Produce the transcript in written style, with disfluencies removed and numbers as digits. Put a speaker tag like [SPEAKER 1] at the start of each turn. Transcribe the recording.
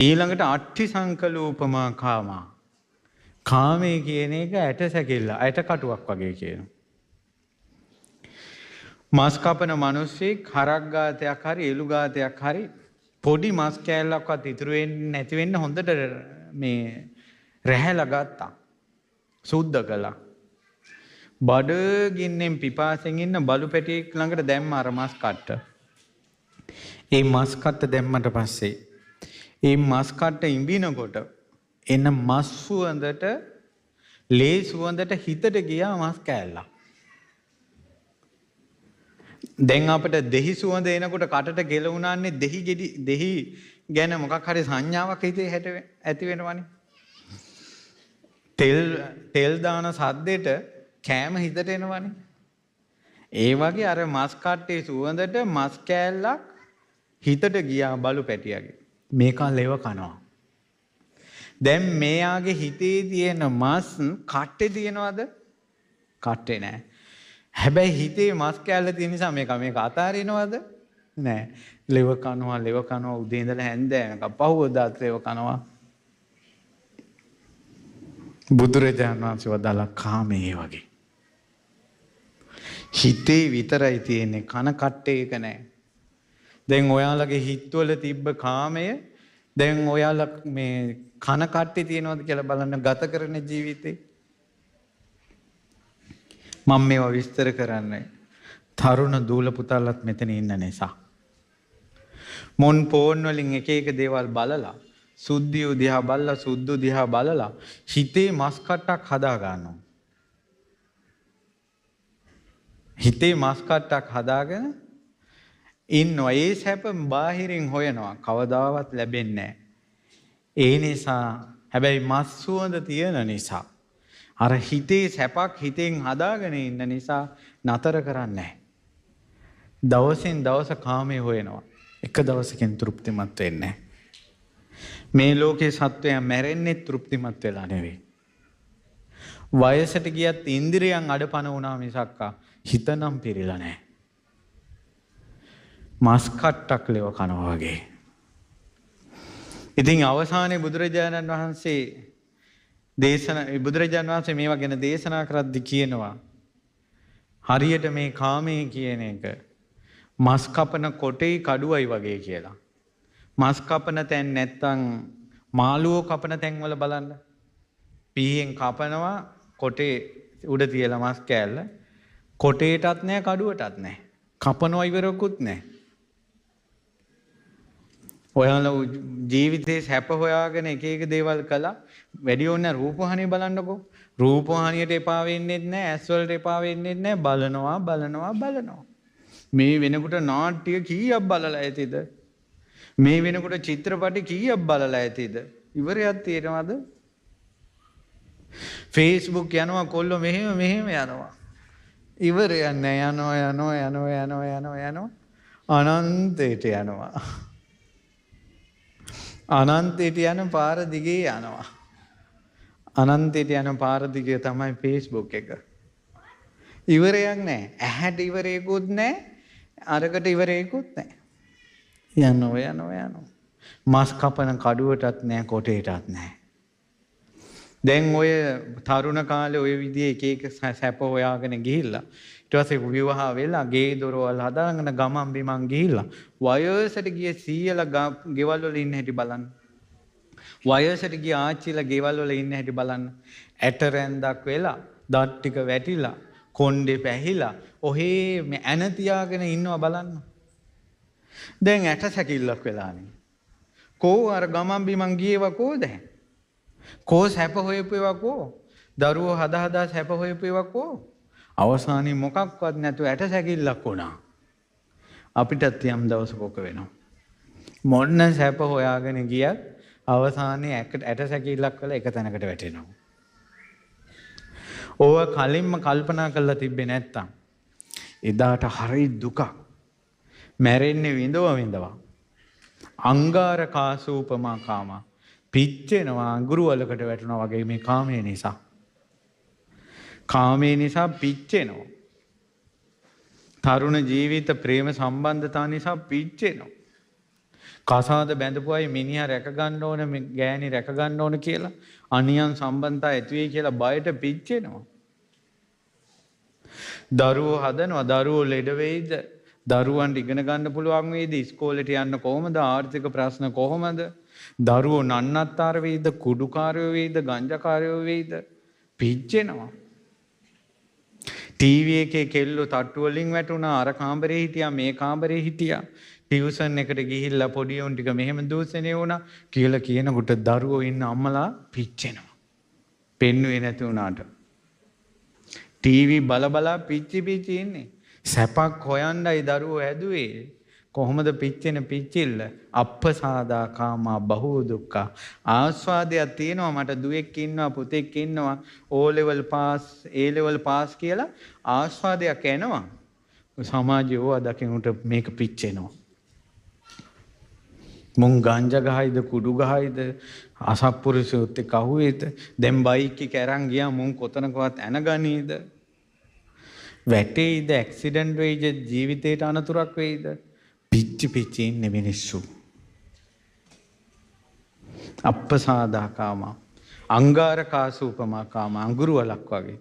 [SPEAKER 1] ඊළඟට අට්ඨි සංකලූපමා කාමා. කාමයේ කියන එක ඇට සැකිල්ල, ඇට කටුවක් වගේ කියනවා. මස් කපන මිනිස්සෙක් හරක් ගාතයක් හරි එළු ගාතයක් හරි පොඩි මස් කෑල්ලක්වත් ඉතුරු වෙන්නේ නැති වෙන්න හොඳට මේ රැහැලා ගත්තා. සුද්ධ කළා. බඩගින්නෙන් පිපාසෙන් ඉන්න බලු පැටියෙක් ළඟට දැම්ම අර මස් කට්ට. ඒ මස් කට්ට දැම්මට පස්සේ ඒ මස් කට්ට ඉඹිනකොට එන මස් සුවඳට ලේ සුවඳට හිතට ගියා මස් කෑල්ලක්. දැන් අපිට දෙහි සුවඳ එනකොට කටට ගෙලුණාන්නේ දෙහි ගැන මොකක් හරි සංඥාවක් හිතේ ඇති වෙනවනේ. තෙල් දාන සද්දෙට කෑම හිතට එනවනේ. ඒ වගේ අර මස් කට්ටේ සුවඳට මස් කෑල්ලක් හිතට ගියා බලු පැටියාගේ. මේකා ලෙව කනවා. දැන් මෙයාගේ හිතේ තියෙන මස් කට්ටේ තියෙනවද? කට්ටේ නෑ. හැබැයි හිතේ මස් කෑල්ල තියෙන නිසා මේක අතාරිනවද? නෑ. ලෙව කනවා උදේ ඉඳලා හැන්දෑවක පහුවදාත් ලෙව කනවා. බුදුරජාණන් වහන්සේ වදාළා කාමයේ වගේ. හිතේ විතරයි තියෙන්නේ, කන කට්ටේ එක නෑ. දැන් ඔයාලගේ හිතවල තිබ්බ කාමය දැන් ඔයාලා මේ කන කට්ටේ තියෙනවද කියලා බලන්න ගත කරන ජීවිතේ. මම මේවා විස්තර කරන්නේ තරුණ දූල පුතාලත් මෙතන ඉන්න නිසා. මොන් ෆෝන් වලින් එක එක දේවල් බලලා සුද්ධිය දිහා බලලා සුද්ධ දිහා බලලා හිතේ මස් කට්ටක් හදා ගන්නවා. හිතේ මස් කට්ටක් හදාගෙන ඉන්නවා. ඒ සැප බාහිරින් හොයනවා. කවදාවත් ලැබෙන්නේ නැහැ. ඒ නිසා හැබැයි මස් සුවඳ තියෙන නිසා අර හිතේ සැපක් හිතෙන් හදාගෙන ඉන්න නිසා නතර කරන්නේ නැහැ. දවසින් දවස කාමයේ හොයනවා. එක දවසකින් තෘප්තිමත් වෙන්නේ නැහැ. මේ ලෝකේ සත්වයන් මැරෙන්නේ තෘප්තිමත් වෙලා නෙවෙයි. වයසට ගියත් ඉන්ද්‍රියන් අඩපණ වුණා මිසක් හිතනම් පිරීලා නැහැ. මස් කට්ටක් ලෙව කනවා වගේ. ඉතින් අවසානයේ බුදුරජාණන් වහන්සේ මේවා ගැන දේශනා කරද්දී කියනවා හරියට මේ කාමයේ කියන එක මස් කපන කොටේ කඩුවයි වගේ කියලා. මස් කපන තැන් නැත්තම් මාළුවෝ කපන තැන් වල බලන්න. පීයෙන් කපනවා කොටේ උඩ තියලා මස් කෑල්ල. කොටේටත් නැහැ කඩුවටත් නැහැ. කපනවා ඉවරකුත් නැහැ. ඔයාලා ජීවිතේ සැප හොයාගෙන එක එක දේවල් කළා. වැඩි ඕනේ රූපහානිය බලන්නකෝ. රූපහානියට එපා වෙන්නේ නැහැ, ඇස් වලට එපා වෙන්නේ නැහැ. බලනවා. මේ වෙනකොට නාට්‍ය කීයක් බලලා ඇතිද? මේ වෙනකොට චිත්‍රපටි කීයක් බලලා ඇතිද? ඉවරයක් තියෙනවද? Facebook යනවා කොල්ලෝ මෙහෙම යනවා. ඉවරයක් නැහැ. යනවා. අනන්තයට යනවා. අනන්තයට යන පාර දිගේ යනවා. අනන්තයට යන පාර දිගේ තමයි Facebook එක. ඉවරයක් නැහැ. ඇහැට ඉවරයකුත් නැහැ. අරකට ඉවරයකුත් නැහැ. යනවා. මස් කපන කඩුවටත් නැහැ, කොටේටත් නැහැ. දැන් ඔය තරුණ කාලේ ඔය විදිහේ එක එක සැප හොයාගෙන ගිහිල්ලා ඊට පස්සේ විවාහ වෙලා ගේ දොරවල් හදාගෙන ගමන් බිමන් ගිහිල්ලා වයසට ගිය සීයලා ගෙවල් වල ඉන්න හැටි බලන්න. වයසට ගිය ආච්චිලා ගෙවල් වල ඉන්න හැටි බලන්න. ඇට රැන්දක් වෙලා, දත් ටික වැටිලා, කොණ්ඩේ පැහිලා, ඔහේ මේ ඇන තියාගෙන ඉන්නවා බලන්න. දැන් ඇට සැකිල්ලක් වෙලානේ. කෝ අර ගමන් බිමන් ගියේවා කෝද? කෝ සැප හොයපේවා කෝ? දරුවෝ හදා සැප හොයපේවා කෝ? අවසානයේ මොකක්වත් නැතුව ඇට සැකිල්ලක් වුණා. අපිටත් යම් දවසක ඔක වෙනවා. මොන්න සැප හොයාගෙන ගියත් අවසානයේ ඇට සැකිල්ලක් වෙලා එක තැනකට වැටෙනවා. ඕව කලින්ම කල්පනා කරලා තිබ්බේ නැත්තම් එදාට හරි දුකක්. මැරෙන්නේ විඳවා. අංගාර කාසූපමා කාමා. පිච්චෙනවා අඟුරු වලකට වැටෙනවා වගේ මේ කාමයේ නිසා. කාමයේ නිසා පිච්චෙනවා. තරුණ ජීවිත ප්‍රේම සම්බන්ධතා නිසා පිච්චෙනවා. කසාද බැඳපු අය මිනිහා රැක ගන්න ඕන, ගෑණි රැක ගන්න ඕන කියලා අනියම් සම්බන්ධතා ඇති වෙයි කියලා බයට පිච්චෙනවා. දරුවෝ හදනවා, දරුවෝ ලෙඩ වෙයිද? දරුවන්ට ඉගෙන ගන්න පුළුවන් වෙයිද? ඉස්කෝලේට යන්න කොහොමද? ආර්ථික ප්‍රශ්න කොහොමද? දරුවෝ නන්නත්තර වෙයිද? කුඩුකාරයෝ වෙයිද? ගංජාකාරයෝ වෙයිද? පිච්චෙනවා. ටීවී එකේ කෙල්ලෝ තට්ටු වලින් වැටුණා, අර කාමරේ හිටියා, මේ කාමරේ හිටියා. ටියුෂන් එකට ගිහිල්ලා පොඩි උන් ටික මෙහෙම දූෂණය වුණා කියලා කියනකොට දරුවෝ ඉන්න අම්මලා පිච්චෙනවා. පෙන්නුවේ නැති වුණාට. ටීවී බල පිච්චි ඉන්නේ. සැපක් හොයන්නයි දරුවෝ හැදුවේ. කොහොමද පිච්චෙන පිච්චිල්ල? අප්පසාදා කාමා බහූ දුක්ඛ. ආස්වාදයක් තියෙනවා, මට දුවෙක් ඉන්නවා, පුතෙක් ඉන්නවා, O level pass, A level pass කියලා ආස්වාදයක් එනවා. සමාජයේ ඕවා දකිනුට මේක පිච්චෙනවා. මුන් ගංජා ගහයිද, කුඩු ගහයිද, අසත්පුරුෂයොත් එක්ක අහුවේද? දැන් බයික් එක අරන් ගියා, මුන් කොතනකවත් ඇනගනීද? වැටෙයිද? ඇක්සිඩන්ට් වෙයිද? ජීවිතේට අනතුරක් වෙයිද? පිච්චි ඉන්නේ මිනිස්සු. අප්පසාදා කාම, අංගාරකාසූපමා කාම, අඟුරු වලක් වගේ.